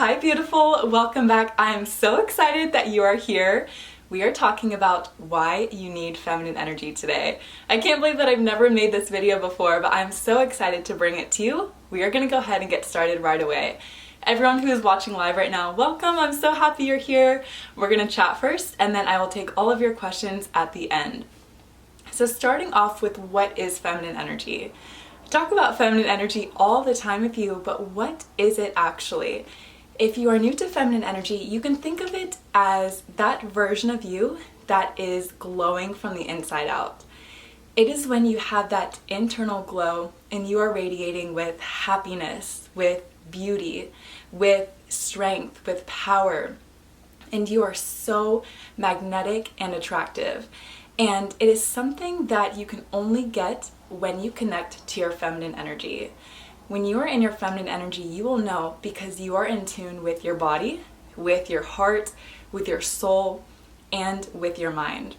Hi beautiful, welcome back. I am so excited that you are here. We are talking about why you need feminine energy today. I can't believe that I've never made this video before, but I'm so excited to bring it to you. We are gonna go ahead and get started right away. Everyone who is watching live right now, welcome. I'm so happy you're here. We're gonna chat first and then I will take all of your questions at the end. So starting off with what is feminine energy? I talk about feminine energy all the time with you, but what is it actually? If you are new to feminine energy, you can think of it as that version of you that is glowing from the inside out. It is when you have that internal glow and you are radiating with happiness, with beauty, with strength, with power, and you are so magnetic and attractive. And it is something that you can only get when you connect to your feminine energy. When you are in your feminine energy, you will know because you are in tune with your body, with your heart, with your soul, and with your mind.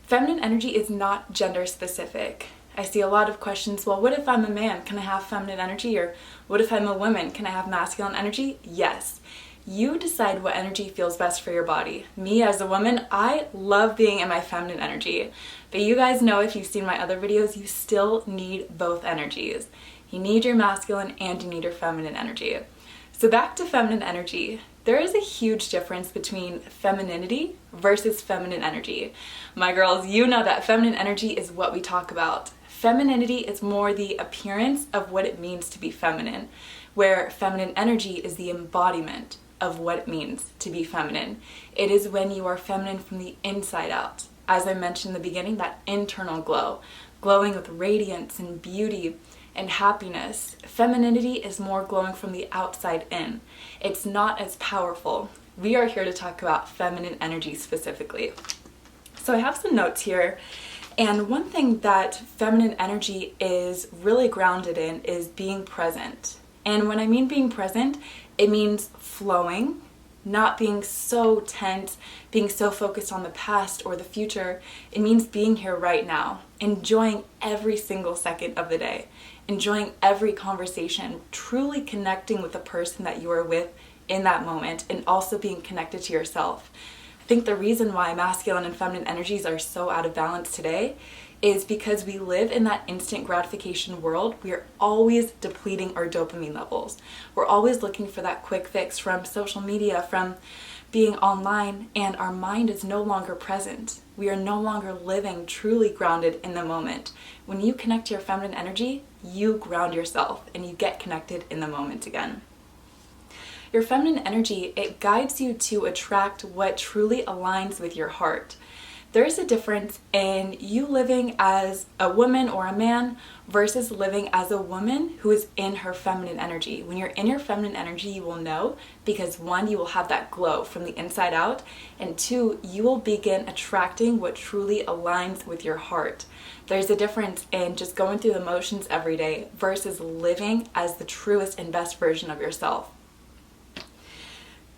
Feminine energy is not gender specific. I see a lot of questions, well, what if I'm a man? Can I have feminine energy? Or what if I'm a woman? Can I have masculine energy? Yes. You decide what energy feels best for your body. Me as a woman, I love being in my feminine energy. But you guys know if you've seen my other videos, you still need both energies. You need your masculine and you need your feminine energy. So back to feminine energy. There is a huge difference between femininity versus feminine energy. My girls, you know that feminine energy is what we talk about. Femininity is more the appearance of what it means to be feminine, where feminine energy is the embodiment of what it means to be feminine. It is when you are feminine from the inside out. As I mentioned in the beginning, that internal glow, glowing with radiance and beauty and happiness. Femininity is more glowing from the outside in. It's not as powerful. We are here to talk about feminine energy specifically. So I have some notes here, and one thing that feminine energy is really grounded in is being present. And when I mean being present, it means flowing, not being so tense, being so focused on the past or the future. It means being here right now, enjoying every single second of the day, enjoying every conversation, truly connecting with the person that you are with in that moment, and also being connected to yourself. I think the reason why masculine and feminine energies are so out of balance today is because we live in that instant gratification world. We are always depleting our dopamine levels. We're always looking for that quick fix from social media, from being online, and our mind is no longer present. We are no longer living truly grounded in the moment. When you connect to your feminine energy, you ground yourself and you get connected in the moment again. Your feminine energy, it guides you to attract what truly aligns with your heart. There is a difference in you living as a woman or a man versus living as a woman who is in her feminine energy. When you're in your feminine energy, you will know because one, you will have that glow from the inside out, and two, you will begin attracting what truly aligns with your heart. There's a difference in just going through the motions every day versus living as the truest and best version of yourself.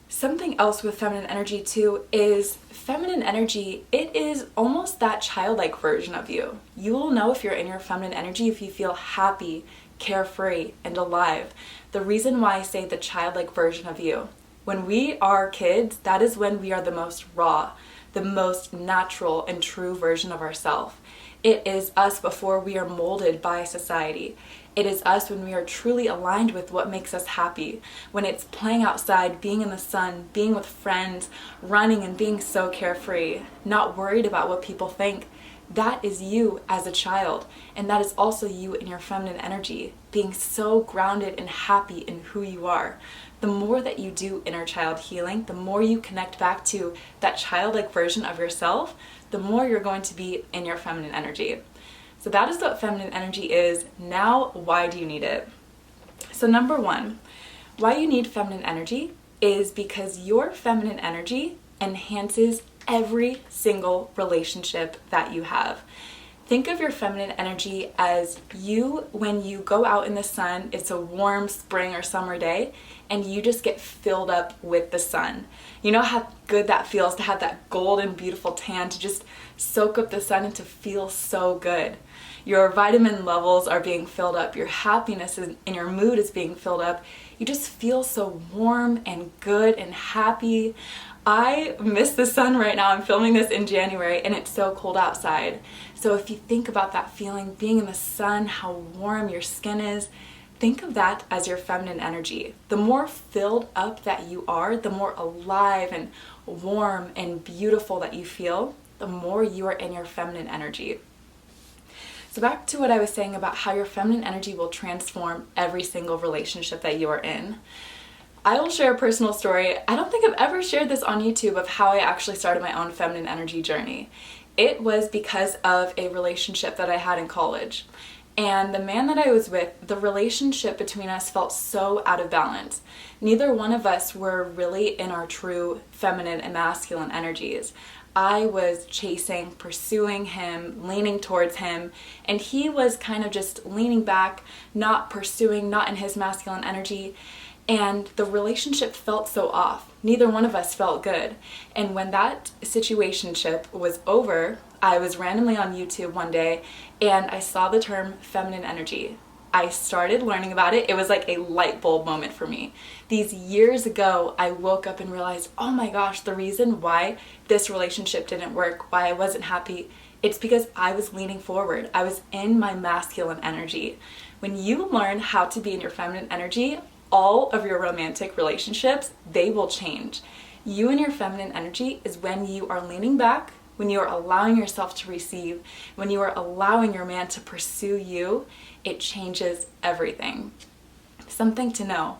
Something else with feminine energy too is feminine energy, it is almost that childlike version of you. You will know if you're in your feminine energy if you feel happy, carefree, and alive. The reason why I say the childlike version of you, when we are kids, that is when we are the most raw, the most natural and true version of ourselves. It is us before we are molded by society. It is us when we are truly aligned with what makes us happy. When it's playing outside, being in the sun, being with friends, running and being so carefree, not worried about what people think. That is you as a child. And that is also you in your feminine energy, being so grounded and happy in who you are. The more that you do inner child healing, the more you connect back to that childlike version of yourself, the more you're going to be in your feminine energy. So that is what feminine energy is. Now, why do you need it? So number one, why you need feminine energy is because your feminine energy enhances every single relationship that you have. Think of your feminine energy as you, when you go out in the sun, it's a warm spring or summer day, and you just get filled up with the sun. You know how good that feels to have that golden, beautiful tan, to just soak up the sun and to feel so good. Your vitamin levels are being filled up, your happiness and your mood is being filled up, you just feel so warm and good and happy. I miss the sun right now. I'm filming this in January and it's so cold outside. So if you think about that feeling, being in the sun, how warm your skin is, think of that as your feminine energy. The more filled up that you are, the more alive and warm and beautiful that you feel, the more you are in your feminine energy. So back to what I was saying about how your feminine energy will transform every single relationship that you are in. I will share a personal story. I don't think I've ever shared this on YouTube of how I actually started my own feminine energy journey. It was because of a relationship that I had in college. And the man that I was with, the relationship between us felt so out of balance. Neither one of us were really in our true feminine and masculine energies. I was chasing, pursuing him, leaning towards him, and he was kind of just leaning back, not pursuing, not in his masculine energy. And the relationship felt so off. Neither one of us felt good. And when that situationship was over, I was randomly on YouTube one day and I saw the term feminine energy. I started learning about it. It was like a light bulb moment for me. These years ago, I woke up and realized, oh my gosh, the reason why this relationship didn't work, why I wasn't happy, it's because I was leaning forward. I was in my masculine energy. When you learn how to be in your feminine energy, all of your romantic relationships, they will change. You and your feminine energy is when you are leaning back, when you are allowing yourself to receive, when you are allowing your man to pursue you, it changes everything. Something to know.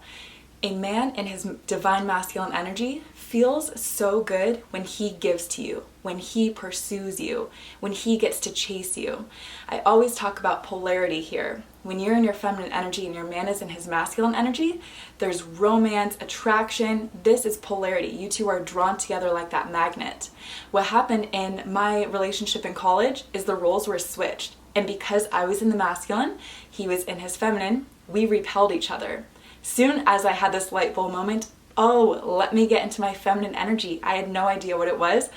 A man in his divine masculine energy feels so good when he gives to you, when he pursues you, when he gets to chase you. I always talk about polarity here. When you're in your feminine energy and your man is in his masculine energy, there's romance, attraction. This is polarity. You two are drawn together like that magnet. What happened in my relationship in college is the roles were switched. And because I was in the masculine, he was in his feminine, we repelled each other. Soon as I had this light bulb moment, oh, let me get into my feminine energy. I had no idea what it was.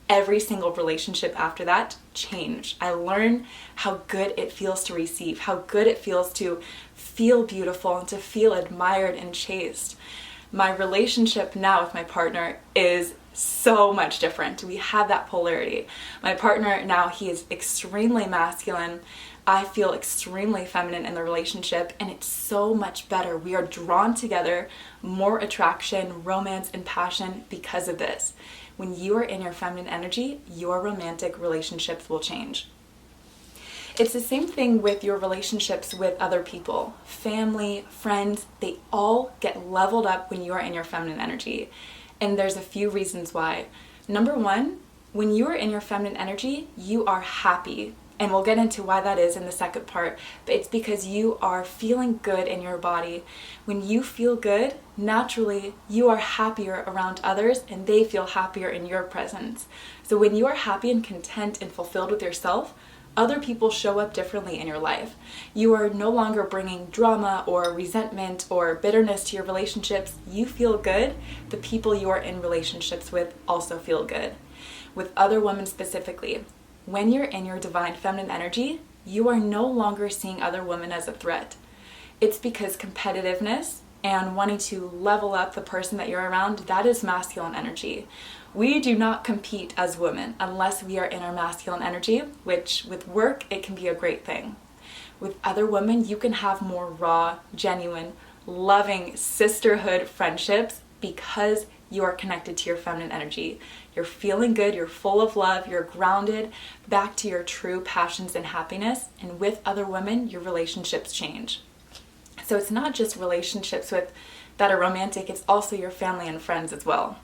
Every single relationship after that changed. I learned how good it feels to receive, how good it feels to feel beautiful and to feel admired and chased. My relationship now with my partner is so much different. We have that polarity. My partner now, he is extremely masculine. I feel extremely feminine in the relationship, and it's so much better. We are drawn together, more attraction, romance, and passion because of this. When you are in your feminine energy, your romantic relationships will change. It's the same thing with your relationships with other people. Family, friends, they all get leveled up when you are in your feminine energy. And there's a few reasons why. Number one, when you are in your feminine energy, you are happy. And we'll get into why that is in the second part, but it's because you are feeling good in your body. When you feel good, naturally, you are happier around others and they feel happier in your presence. So when you are happy and content and fulfilled with yourself, other people show up differently in your life. You are no longer bringing drama or resentment or bitterness to your relationships. You feel good. The people you are in relationships with also feel good. With other women specifically, when you're in your divine feminine energy, you are no longer seeing other women as a threat. It's because competitiveness and wanting to level up the person that you're around, that is masculine energy. We do not compete as women unless we are in our masculine energy, which with work, it can be a great thing. With other women, you can have more raw, genuine, loving sisterhood friendships because you are connected to your feminine energy. You're feeling good, you're full of love, you're grounded back to your true passions and happiness. And with other women, your relationships change. So it's not just relationships that are romantic, it's also your family and friends as well.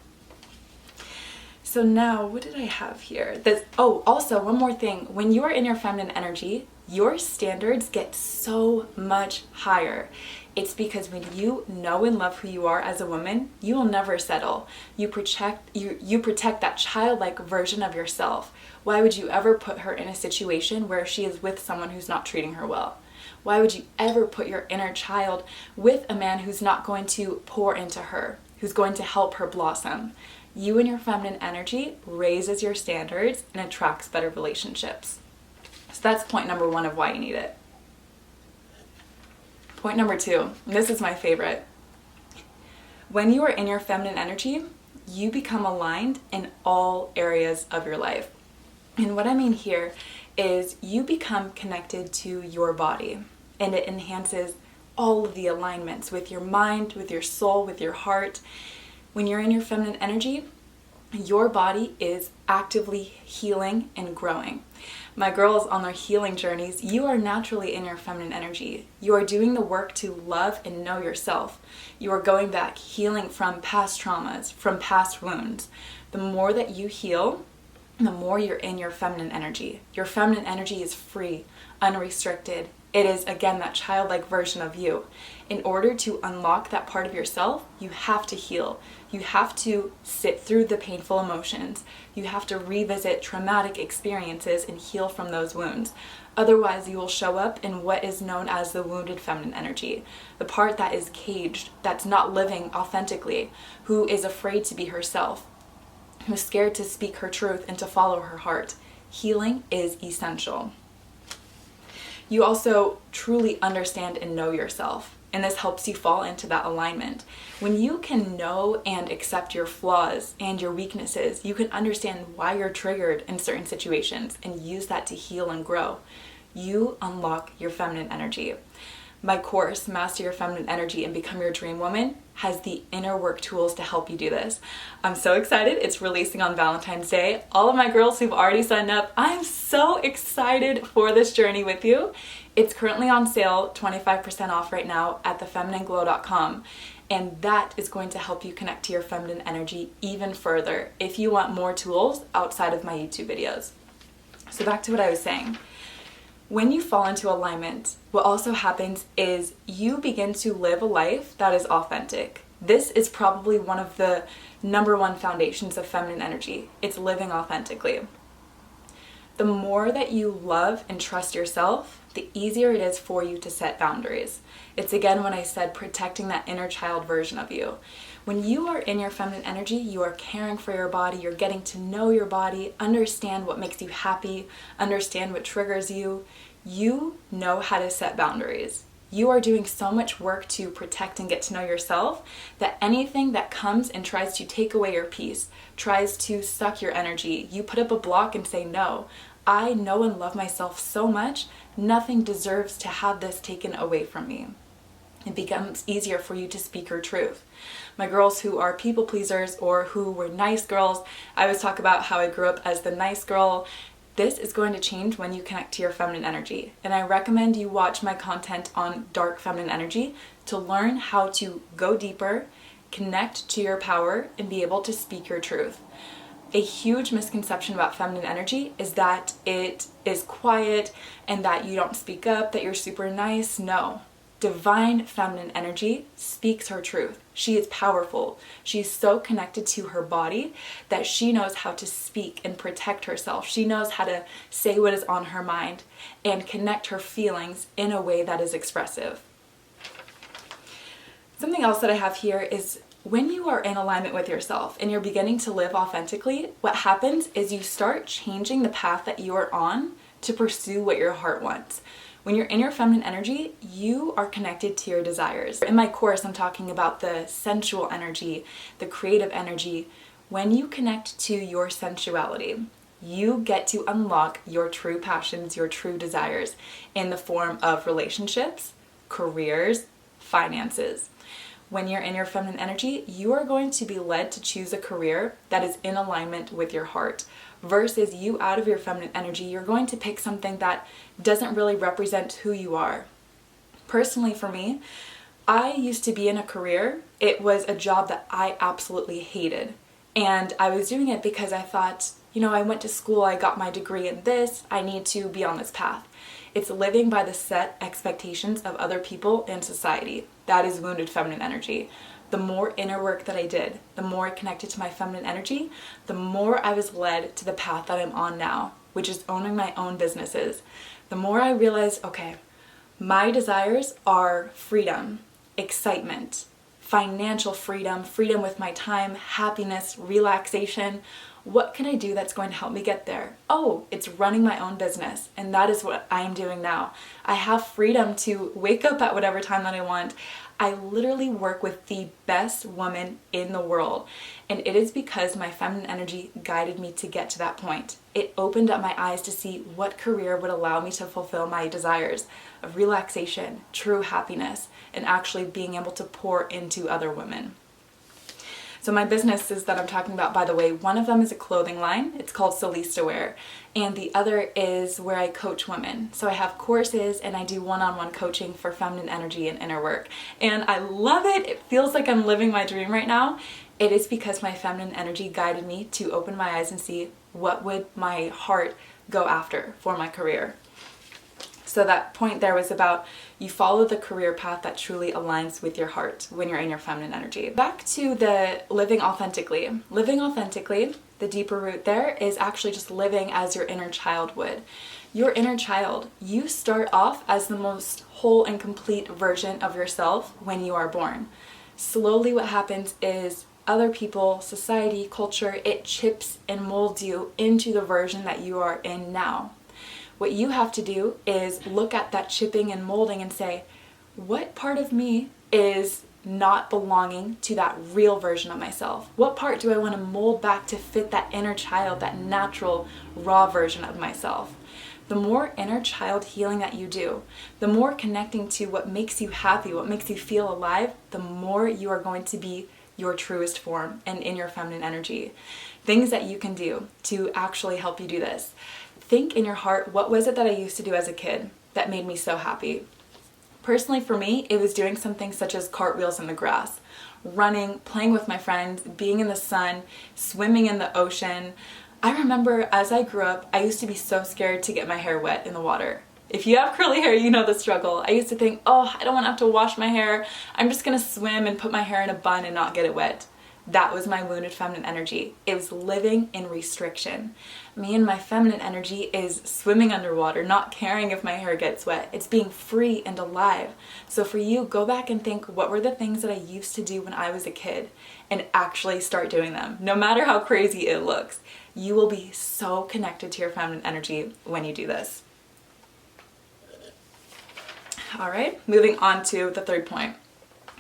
So now, what did I have here? Also one more thing. When you are in your feminine energy, your standards get so much higher. It's because when you know and love who you are as a woman, you will never settle. You protect that childlike version of yourself. Why would you ever put her in a situation where she is with someone who's not treating her well? Why would you ever put your inner child with a man who's not going to pour into her, who's going to help her blossom? You and your feminine energy raises your standards and attracts better relationships. So that's point number one of why you need it. Point number two, and this is my favorite. When you are in your feminine energy, you become aligned in all areas of your life. And what I mean here is you become connected to your body, and it enhances all of the alignments with your mind, with your soul, with your heart. When you're in your feminine energy, your body is actively healing and growing. My girls on their healing journeys, you are naturally in your feminine energy. You are doing the work to love and know yourself. You are going back, healing from past traumas, from past wounds. The more that you heal, the more you're in your feminine energy. Your feminine energy is free, unrestricted. It is, again, that childlike version of you. In order to unlock that part of yourself, you have to heal. You have to sit through the painful emotions. You have to revisit traumatic experiences and heal from those wounds. Otherwise, you will show up in what is known as the wounded feminine energy, the part that is caged, that's not living authentically, who is afraid to be herself, who's scared to speak her truth and to follow her heart. Healing is essential. You also truly understand and know yourself, and this helps you fall into that alignment. When you can know and accept your flaws and your weaknesses, you can understand why you're triggered in certain situations and use that to heal and grow. You unlock your feminine energy. My course, Master Your Feminine Energy and Become Your Dream Woman, has the inner work tools to help you do this. I'm so excited. It's releasing on Valentine's Day. All of my girls who've already signed up, I'm so excited for this journey with you. It's currently on sale, 25% off right now at thefemininglow.com. And that is going to help you connect to your feminine energy even further if you want more tools outside of my YouTube videos. So back to what I was saying. When you fall into alignment, what also happens is you begin to live a life that is authentic. This is probably one of the number one foundations of feminine energy. It's living authentically. The more that you love and trust yourself, the easier it is for you to set boundaries. It's again when I said protecting that inner child version of you. When you are in your feminine energy, you are caring for your body, you're getting to know your body, understand what makes you happy, understand what triggers you. You know how to set boundaries. You are doing so much work to protect and get to know yourself that anything that comes and tries to take away your peace, tries to suck your energy, you put up a block and say, no, I know and love myself so much, nothing deserves to have this taken away from me. It becomes easier for you to speak your truth. My girls who are people pleasers or who were nice girls, I always talk about how I grew up as the nice girl. This is going to change when you connect to your feminine energy. And I recommend you watch my content on dark feminine energy to learn how to go deeper, connect to your power, and be able to speak your truth. A huge misconception about feminine energy is that it is quiet and that you don't speak up, that you're super nice. No. Divine feminine energy speaks her truth. She is powerful. She's so connected to her body that she knows how to speak and protect herself. She knows how to say what is on her mind and connect her feelings in a way that is expressive. Something else that I have here is when you are in alignment with yourself and you're beginning to live authentically, what happens is you start changing the path that you are on to pursue what your heart wants. When you're in your feminine energy, you are connected to your desires. In my course, I'm talking about the sensual energy, the creative energy. When you connect to your sensuality, you get to unlock your true passions, your true desires in the form of relationships, careers, finances. When you're in your feminine energy, you are going to be led to choose a career that is in alignment with your heart. Versus you out of your feminine energy, you're going to pick something that doesn't really represent who you are. Personally for me, I used to be in a career, it was a job that I absolutely hated. And I was doing it because I thought, I went to school, I got my degree in this, I need to be on this path. It's living by the set expectations of other people and society. That is wounded feminine energy. The more inner work that I did, the more I connected to my feminine energy, the more I was led to the path that I'm on now, which is owning my own businesses. The more I realized, okay, my desires are freedom, excitement, financial freedom, freedom with my time, happiness, relaxation. What can I do that's going to help me get there? Oh, it's running my own business. And that is what I am doing now. I have freedom to wake up at whatever time that I want. I literally work with the best woman in the world, and it is because my feminine energy guided me to get to that point. It opened up my eyes to see what career would allow me to fulfill my desires of relaxation, true happiness, and actually being able to pour into other women. So my businesses that I'm talking about, by the way, one of them is a clothing line. It's called Solista Wear. And the other is where I coach women. So I have courses and I do one-on-one coaching for feminine energy and inner work. And I love it. It feels like I'm living my dream right now. It is because my feminine energy guided me to open my eyes and see what would my heart go after for my career. So that point there was about you follow the career path that truly aligns with your heart when you're in your feminine energy. Back to the living authentically. Living authentically, the deeper root there is actually just living as your inner child would. Your inner child, you start off as the most whole and complete version of yourself when you are born. Slowly what happens is other people, society, culture, it chips and molds you into the version that you are in now. What you have to do is look at that chipping and molding and say, what part of me is not belonging to that real version of myself? What part do I want to mold back to fit that inner child, that natural, raw version of myself? The more inner child healing that you do, the more connecting to what makes you happy, what makes you feel alive, the more you are going to be your truest form and in your feminine energy. Things that you can do to actually help you do this. Think in your heart, what was it that I used to do as a kid that made me so happy? Personally, for me, it was doing something such as cartwheels in the grass, running, playing with my friends, being in the sun, swimming in the ocean. I remember as I grew up, I used to be so scared to get my hair wet in the water. If you have curly hair, you know the struggle. I used to think, oh, I don't want to have to wash my hair. I'm just going to swim and put my hair in a bun and not get it wet. That was my wounded feminine energy. It was living in restriction. Me and my feminine energy is swimming underwater, not caring if my hair gets wet. It's being free and alive. So for you, go back and think, what were the things that I used to do when I was a kid? And actually start doing them. No matter how crazy it looks, you will be so connected to your feminine energy when you do this. All right, moving on to the third point.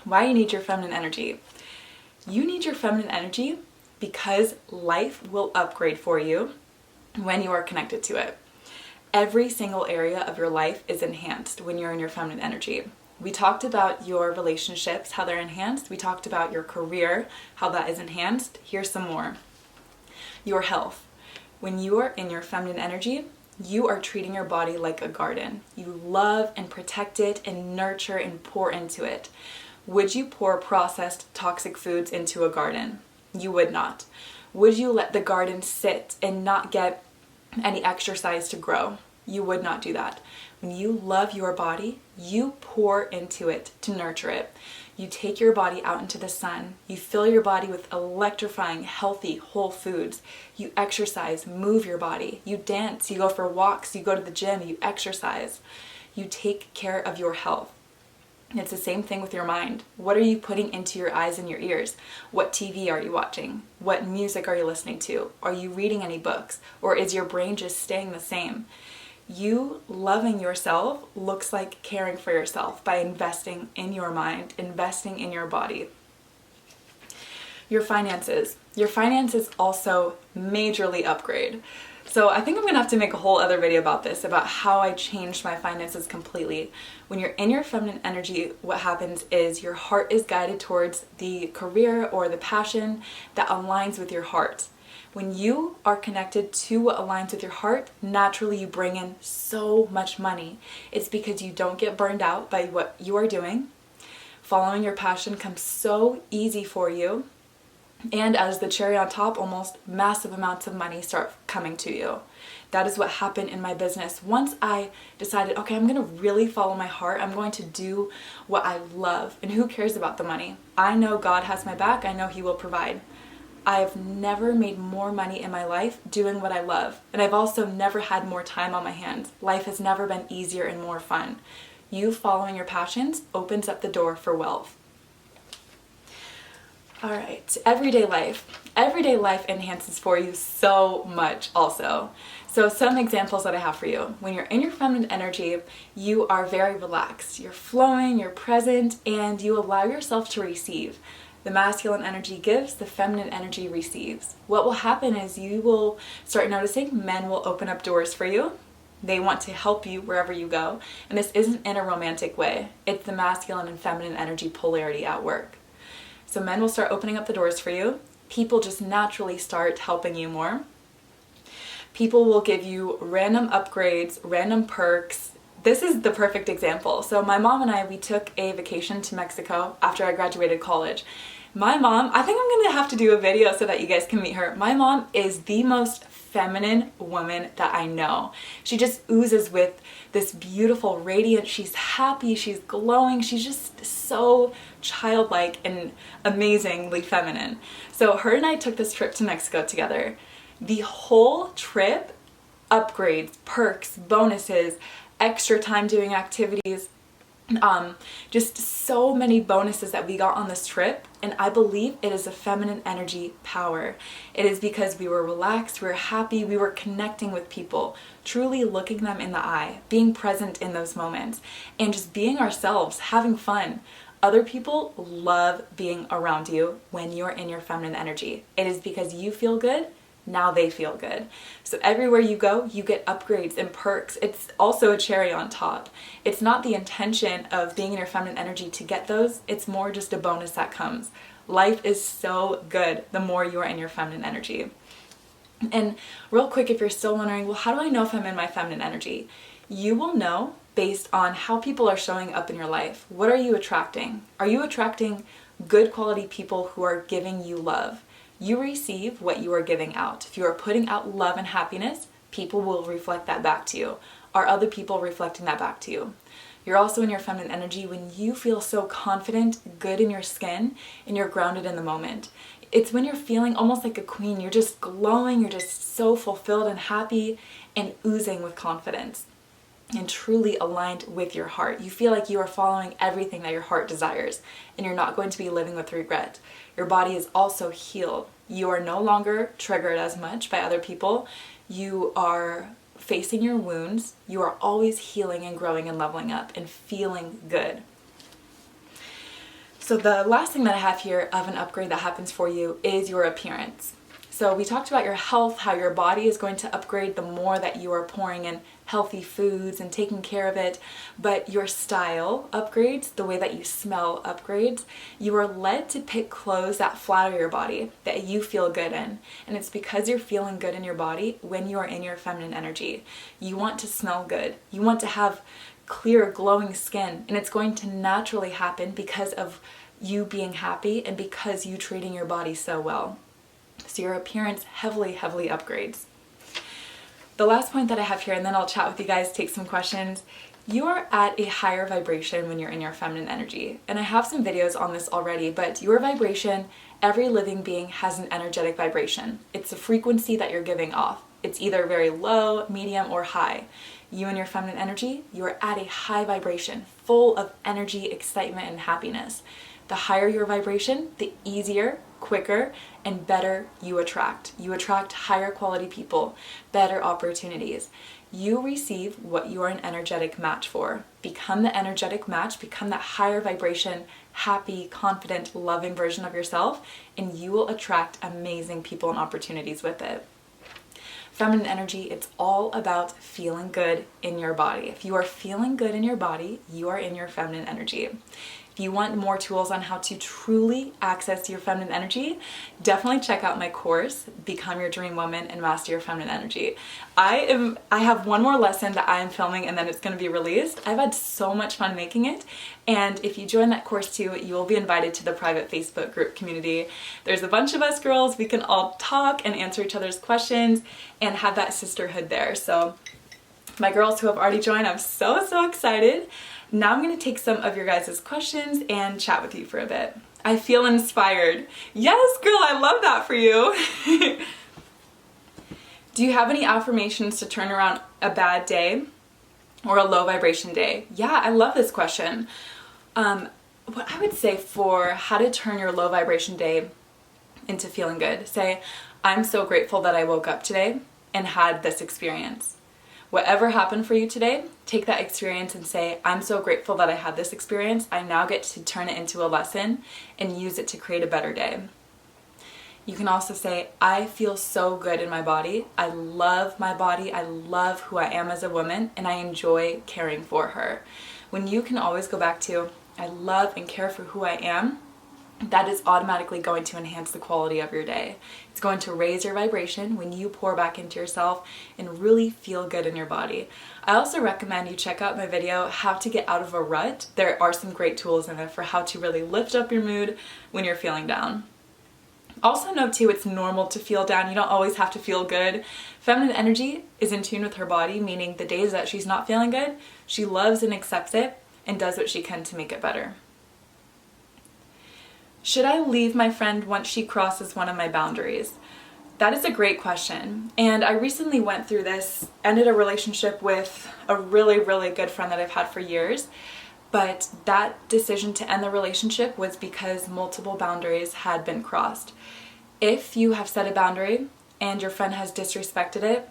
Why you need your feminine energy. You need your feminine energy because life will upgrade for you when you are connected to it. Every single area of your life is enhanced when you're in your feminine energy. We talked about your relationships, how they're enhanced. We talked about your career, how that is enhanced. Here's some more. Your health. When you are in your feminine energy, you are treating your body like a garden. You love and protect it and nurture and pour into it. Would you pour processed toxic foods into a garden? You would not. Would you let the garden sit and not get any exercise to grow? You would not do that. When you love your body, you pour into it to nurture it. You take your body out into the sun. You fill your body with electrifying, healthy, whole foods. You exercise, move your body. You dance, you go for walks, you go to the gym, you exercise. You take care of your health. It's the same thing with your mind. What are you putting into your eyes and your ears? What TV are you watching? What music are you listening to? Are you reading any books? Or is your brain just staying the same? You loving yourself looks like caring for yourself by investing in your mind, investing in your body. Your finances. Your finances also majorly upgrade. So I think I'm gonna have to make a whole other video about this, about how I changed my finances completely. When you're in your feminine energy, what happens is your heart is guided towards the career or the passion that aligns with your heart. When you are connected to what aligns with your heart, naturally you bring in so much money. It's because you don't get burned out by what you are doing. Following your passion comes so easy for you. And as the cherry on top, almost massive amounts of money start coming to you. That is what happened in my business. Once I decided, okay, I'm going to really follow my heart. I'm going to do what I love. And who cares about the money? I know God has my back. I know He will provide. I've never made more money in my life doing what I love. And I've also never had more time on my hands. Life has never been easier and more fun. You following your passions opens up the door for wealth. All right, everyday life. Everyday life enhances for you so much also. So some examples that I have for you. When you're in your feminine energy, you are very relaxed. You're flowing, you're present, and you allow yourself to receive. The masculine energy gives, the feminine energy receives. What will happen is you will start noticing men will open up doors for you. They want to help you wherever you go. And this isn't in a romantic way. It's the masculine and feminine energy polarity at work. So men will start opening up the doors for you. People just naturally start helping you more. People will give you random upgrades, random perks. This is the perfect example. So my mom and I, we took a vacation to Mexico after I graduated college. My mom, I think I'm gonna have to do a video so that you guys can meet her. My mom is the most feminine woman that I know. She just oozes with this beautiful radiance. She's happy, she's glowing, she's just so childlike and amazingly feminine. So her and I took this trip to Mexico together. The whole trip, upgrades, perks, bonuses, extra time doing activities, just so many bonuses that we got on this trip, and I believe it is a feminine energy power. It is because we were relaxed, we were happy, we were connecting with people, truly looking them in the eye, being present in those moments, and just being ourselves, having fun. Other people love being around you when you're in your feminine energy. It is because you feel good, now they feel good. So everywhere you go, you get upgrades and perks. It's also a cherry on top. It's not the intention of being in your feminine energy to get those. It's more just a bonus that comes. Life is so good the more you are in your feminine energy. And real quick, if you're still wondering, well, how do I know if I'm in my feminine energy? You will know based on how people are showing up in your life. What are you attracting? Are you attracting good quality people who are giving you love? You receive what you are giving out. If you are putting out love and happiness, people will reflect that back to you. Are other people reflecting that back to you? You're also in your feminine energy when you feel so confident, good in your skin, and you're grounded in the moment. It's when you're feeling almost like a queen. You're just glowing, you're just so fulfilled and happy and oozing with confidence and truly aligned with your heart. You feel like you are following everything that your heart desires and you're not going to be living with regret. Your body is also healed. You are no longer triggered as much by other people. You are facing your wounds. You are always healing and growing and leveling up and feeling good. So the last thing that I have here of an upgrade that happens for you is your appearance. So we talked about your health, how your body is going to upgrade the more that you are pouring in healthy foods and taking care of it, but your style upgrades, the way that you smell upgrades. You are led to pick clothes that flatter your body, that you feel good in. And it's because you're feeling good in your body when you are in your feminine energy. You want to smell good. You want to have clear, glowing skin, and it's going to naturally happen because of you being happy and because you treating your body so well. So your appearance heavily upgrades. The last point that I have here, and then I'll chat with you guys, take some questions. You are at a higher vibration when you're in your feminine energy. And I have some videos on this already, but your vibration, every living being has an energetic vibration. It's a frequency that you're giving off. It's either very low, medium, or high. You and your feminine energy, you are at a high vibration, full of energy, excitement, and happiness. The higher your vibration, the easier, quicker, and better you attract. You attract higher quality people, better opportunities. You receive what you are an energetic match for. Become the energetic match, become that higher vibration, happy, confident, loving version of yourself, and you will attract amazing people and opportunities with it. Feminine energy, it's all about feeling good in your body. If you are feeling good in your body, you are in your feminine energy. If you want more tools on how to truly access your feminine energy, definitely check out my course, Become Your Dream Woman and Master Your Feminine Energy. I have one more lesson that I am filming and then it's going to be released. I've had so much fun making it, and if you join that course too, you will be invited to the private Facebook group community. There's a bunch of us girls. We can all talk and answer each other's questions and have that sisterhood there. So my girls who have already joined, I'm so excited. Now I'm going to take some of your guys' questions and chat with you for a bit. I feel inspired. Yes, girl, I love that for you. Do you have any affirmations to turn around a bad day or a low vibration day? Yeah, I love this question. what I would say for how to turn your low vibration day into feeling good, say, I'm so grateful that I woke up today and had this experience. Whatever happened for you today, take that experience and say, I'm so grateful that I had this experience. I now get to turn it into a lesson and use it to create a better day. You can also say, I feel so good in my body. I love my body. I love who I am as a woman, and I enjoy caring for her. When you can always go back to, I love and care for who I am, that is automatically going to enhance the quality of your day. It's going to raise your vibration when you pour back into yourself and really feel good in your body. I also recommend you check out my video, How to Get Out of a Rut. There are some great tools in it for how to really lift up your mood when you're feeling down. Also note too, it's normal to feel down. You don't always have to feel good. Feminine energy is in tune with her body, meaning the days that she's not feeling good, she loves and accepts it and does what she can to make it better. Should I leave my friend once she crosses one of my boundaries? That is a great question. And I recently went through this, ended a relationship with a really, really good friend that I've had for years. But that decision to end the relationship was because multiple boundaries had been crossed. If you have set a boundary and your friend has disrespected it,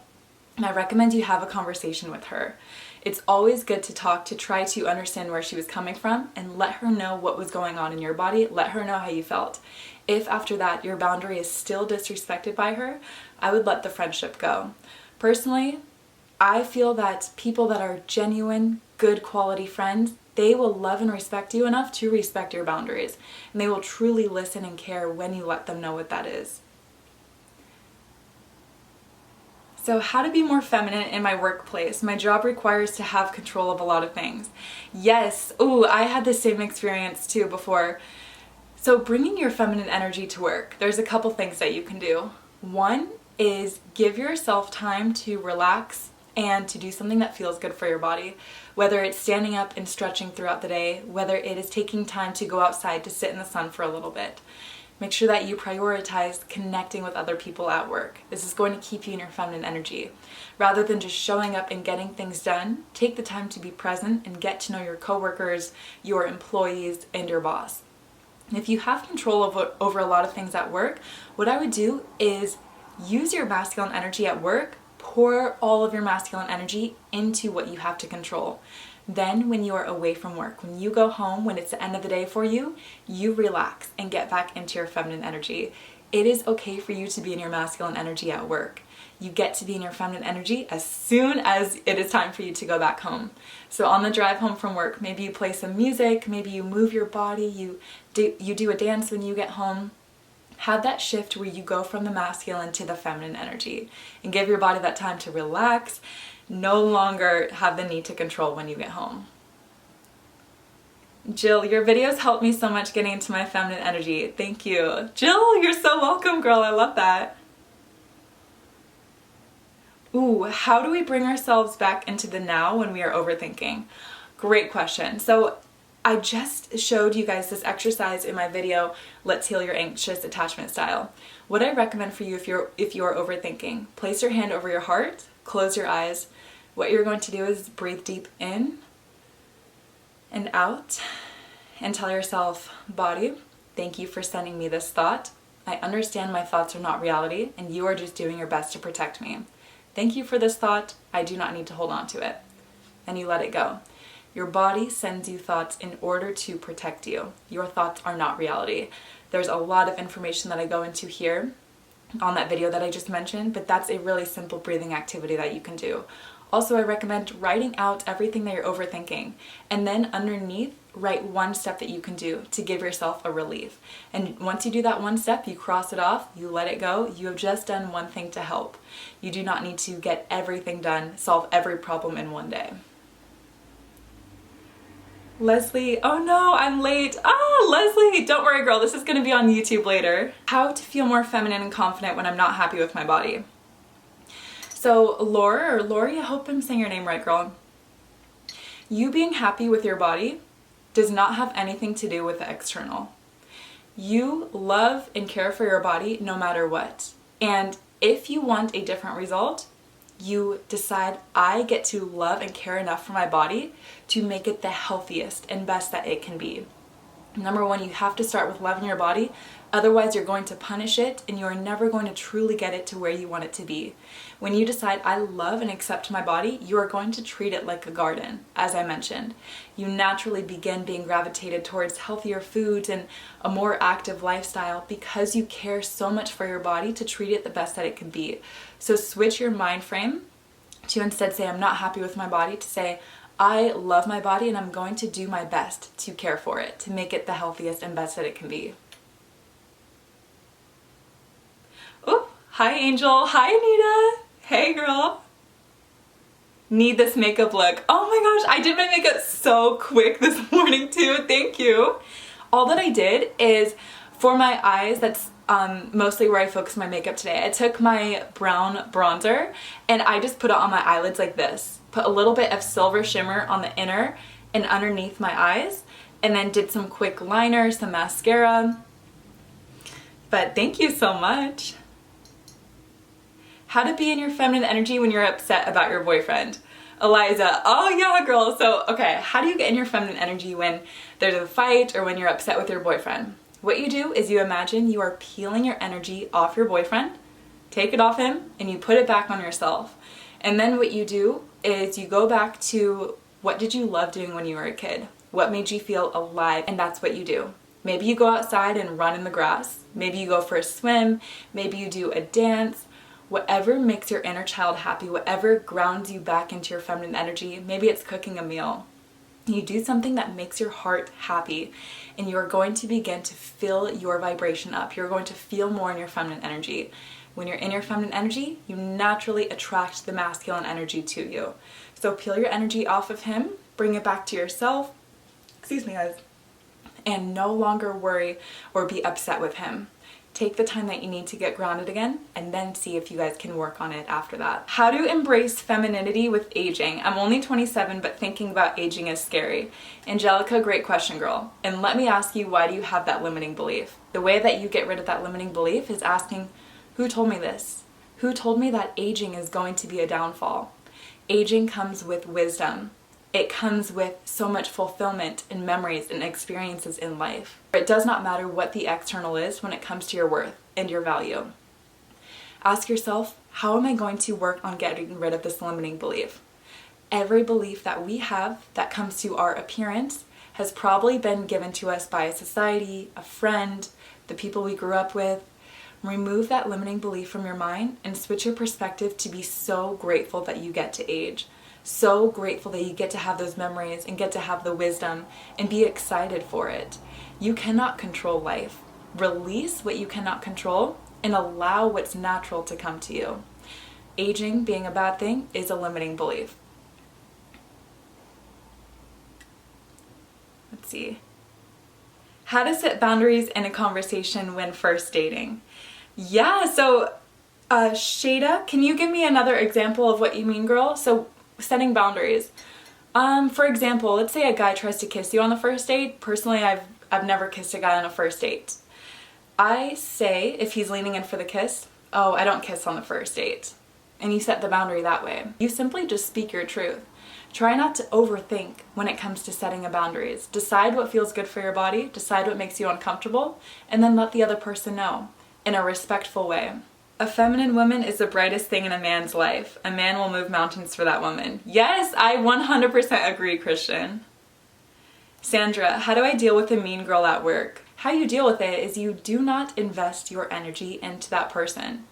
I recommend you have a conversation with her. It's always good to talk, to try to understand where she was coming from and let her know what was going on in your body, let her know how you felt. If after that your boundary is still disrespected by her, I would let the friendship go. Personally, I feel that people that are genuine, good quality friends, they will love and respect you enough to respect your boundaries, and they will truly listen and care when you let them know what that is. So how to be more feminine in my workplace. My job requires to have control of a lot of things. Yes, I had the same experience too before. So bringing your feminine energy to work, there's a couple things that you can do. One is give yourself time to relax and to do something that feels good for your body. Whether it's standing up and stretching throughout the day, whether it is taking time to go outside to sit in the sun for a little bit. Make sure that you prioritize connecting with other people at work. This is going to keep you in your feminine energy. Rather than just showing up and getting things done, take the time to be present and get to know your coworkers, your employees, and your boss. If you have control over a lot of things at work, what I would do is use your masculine energy at work, pour all of your masculine energy into what you have to control. Then when you are away from work, when you go home, when it's the end of the day for you, you relax and get back into your feminine energy. It is okay for you to be in your masculine energy at work. You get to be in your feminine energy as soon as it is time for you to go back home. So on the drive home from work, maybe you play some music, maybe you move your body, you do a dance when you get home. Have that shift where you go from the masculine to the feminine energy and give your body that time to relax, no longer have the need to control when you get home. Jill, your videos helped me so much getting into my feminine energy. Thank you. Jill, you're so welcome, girl. I love that. How do we bring ourselves back into the now when we are overthinking? Great question. So I just showed you guys this exercise in my video, Let's Heal Your Anxious Attachment Style. What I recommend for you if you're overthinking, place your hand over your heart, close your eyes. What you're going to do is breathe deep in and out and tell yourself, body, thank you for sending me this thought. I understand my thoughts are not reality and you are just doing your best to protect me. Thank you for this thought. I do not need to hold on to it. And you let it go. Your body sends you thoughts in order to protect you. Your thoughts are not reality. There's a lot of information that I go into here on that video that I just mentioned, but that's a really simple breathing activity that you can do. Also, I recommend writing out everything that you're overthinking, and then underneath, write one step that you can do to give yourself a relief. And once you do that one step, you cross it off, you let it go, you have just done one thing to help. You do not need to get everything done, solve every problem in one day. Leslie, oh no, I'm late. Leslie, don't worry girl, this is gonna be on YouTube later. How to feel more feminine and confident when I'm not happy with my body. So Lori, I hope I'm saying your name right, girl. You being happy with your body does not have anything to do with the external. You love and care for your body no matter what. And if you want a different result, you decide, I get to love and care enough for my body to make it the healthiest and best that it can be. Number one, you have to start with loving your body. Otherwise, you're going to punish it and you're never going to truly get it to where you want it to be. When you decide, I love and accept my body, you are going to treat it like a garden, as I mentioned. You naturally begin being gravitated towards healthier foods and a more active lifestyle because you care so much for your body to treat it the best that it can be. So switch your mind frame to instead say, I'm not happy with my body, to say, I love my body and I'm going to do my best to care for it, to make it the healthiest and best that it can be. Oh, hi Angel. Hi Anita. Hey girl. Need this makeup look. Oh my gosh, I did my makeup so quick this morning too. Thank you. All that I did is for my eyes, that's mostly where I focus my makeup today. I took my brown bronzer and I just put it on my eyelids like this. Put a little bit of silver shimmer on the inner and underneath my eyes, and then did some quick liner, some mascara. But thank you so much. How to be in your feminine energy when you're upset about your boyfriend. Eliza, oh yeah girl. So okay, how do you get in your feminine energy when there's a fight or when you're upset with your boyfriend? What you do is you imagine you are peeling your energy off your boyfriend, take it off him, and you put it back on yourself. And then what you do is you go back to what did you love doing when you were a kid? What made you feel alive? And that's what you do. Maybe you go outside and run in the grass. Maybe you go for a swim. Maybe you do a dance. Whatever makes your inner child happy, whatever grounds you back into your feminine energy. Maybe it's cooking a meal. You do something that makes your heart happy, and you're going to begin to fill your vibration up. You're going to feel more in your feminine energy. When you're in your feminine energy, you naturally attract the masculine energy to you. So peel your energy off of him, bring it back to yourself, excuse me guys, and no longer worry or be upset with him. Take the time that you need to get grounded again, and then see if you guys can work on it after that. How to embrace femininity with aging. I'm only 27, but thinking about aging is scary. Angelica, great question, girl. And let me ask you, why do you have that limiting belief? The way that you get rid of that limiting belief is asking, who told me this? Who told me that aging is going to be a downfall? Aging comes with wisdom. It comes with so much fulfillment and memories and experiences in life. It does not matter what the external is when it comes to your worth and your value. Ask yourself, how am I going to work on getting rid of this limiting belief? Every belief that we have that comes to our appearance has probably been given to us by a society, a friend, the people we grew up with. Remove that limiting belief from your mind and switch your perspective to be so grateful that you get to age. So grateful that you get to have those memories and get to have the wisdom and be excited for it. You cannot control life. Release what you cannot control and allow what's natural to come to you. Aging being a bad thing is a limiting belief. Let's see. How to set boundaries in a conversation when first dating. Yeah, so Shada, can you give me another example of what you mean, girl? So setting boundaries. For example, let's say a guy tries to kiss you on the first date. Personally, I've never kissed a guy on a first date. I say, if he's leaning in for the kiss, oh, I don't kiss on the first date. And you set the boundary that way. You simply just speak your truth. Try not to overthink when it comes to setting a boundaries. Decide what feels good for your body, decide what makes you uncomfortable, and then let the other person know in a respectful way. A feminine woman is the brightest thing in a man's life. A man will move mountains for that woman. Yes, I 100% agree, Christian. Sandra, how do I deal with a mean girl at work? How you deal with it is you do not invest your energy into that person.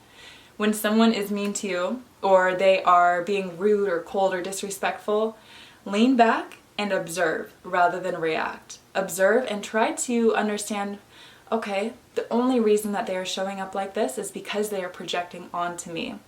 When someone is mean to you, or they are being rude or cold or disrespectful, lean back and observe rather than react. Observe and try to understand, okay, the only reason that they are showing up like this is because they are projecting onto me.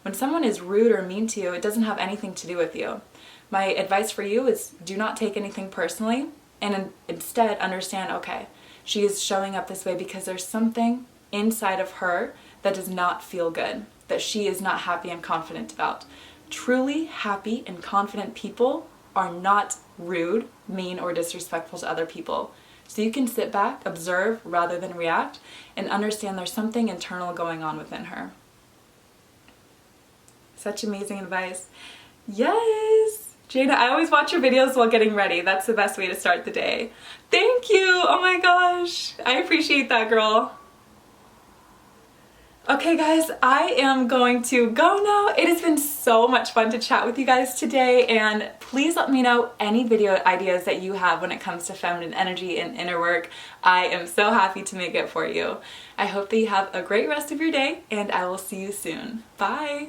When someone is rude or mean to you, it doesn't have anything to do with you. My advice for you is do not take anything personally and instead understand, okay, she is showing up this way because there's something inside of her that does not feel good, that she is not happy and confident about. Truly happy and confident people are not rude, mean, or disrespectful to other people. So you can sit back, observe rather than react, and understand there's something internal going on within her. Such amazing advice. Yes! Jana, I always watch your videos while getting ready. That's the best way to start the day. Thank you! Oh my gosh! I appreciate that, girl. Okay guys, I am going to go now. It has been so much fun to chat with you guys today, and please let me know any video ideas that you have when it comes to feminine energy and inner work. I am so happy to make it for you. I hope that you have a great rest of your day, and I will see you soon. Bye!